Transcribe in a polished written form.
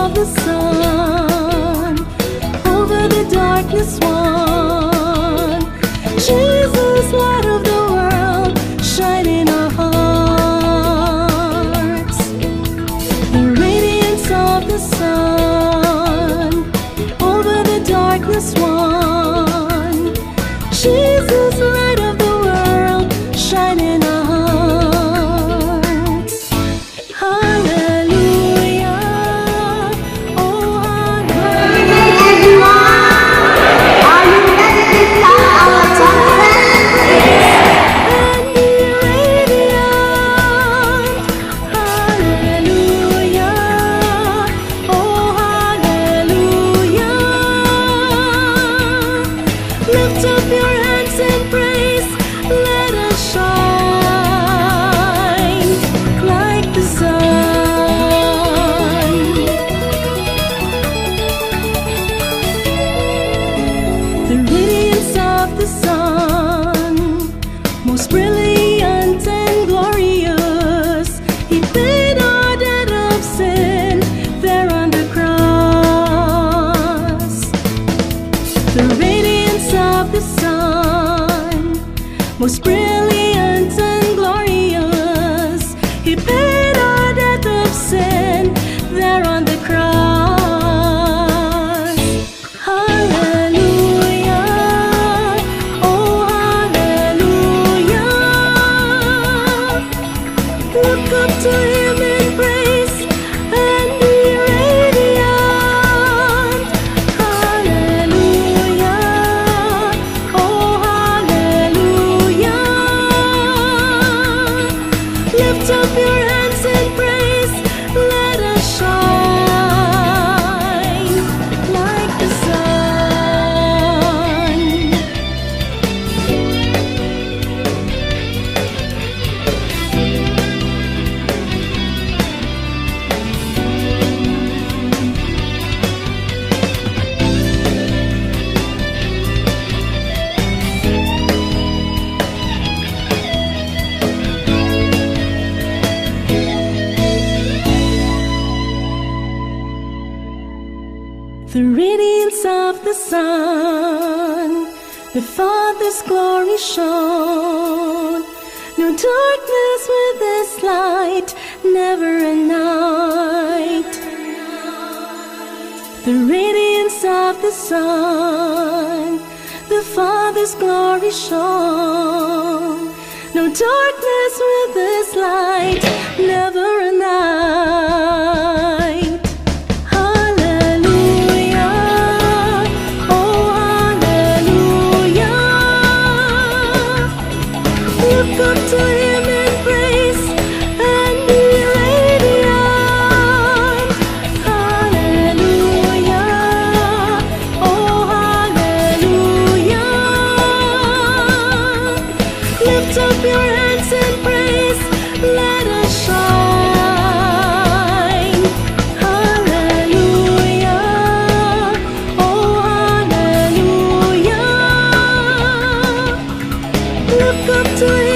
of the sun, over the darkness won. Jesus, light of the world, shine in our hearts. The radiance of the sun, over the darkness won. Jesus, light of the world, shine in our hearts. Hallelujah, oh hallelujah. Are you ready to start our conference? And be radiant. Hallelujah, oh hallelujah. Lift up your hands in praise, let us shine like the sun. The radiance of the sun, most brilliant and glorious, He paid our debt of sin there on the cross. The radiance of the sun, most brilliant and glorious, He paid our debt of sin there on the cross. Hallelujah, oh hallelujah. Look up to Him in praise and be radiant. Hallelujah, oh hallelujah. Lift up your hands in praise, let us shine like the sun. The radiance of the sun, the Father's glory shone. No darkness with His light, never a night. The radiance of the sun, the Father's glory shone. No darkness with His light, never a night. Hallelujah, oh hallelujah. Look up to Him in praise and be radiant. Hallelujah, oh hallelujah. Lift up your hands in praise, let us shine. Hallelujah, oh hallelujah. Look up to Him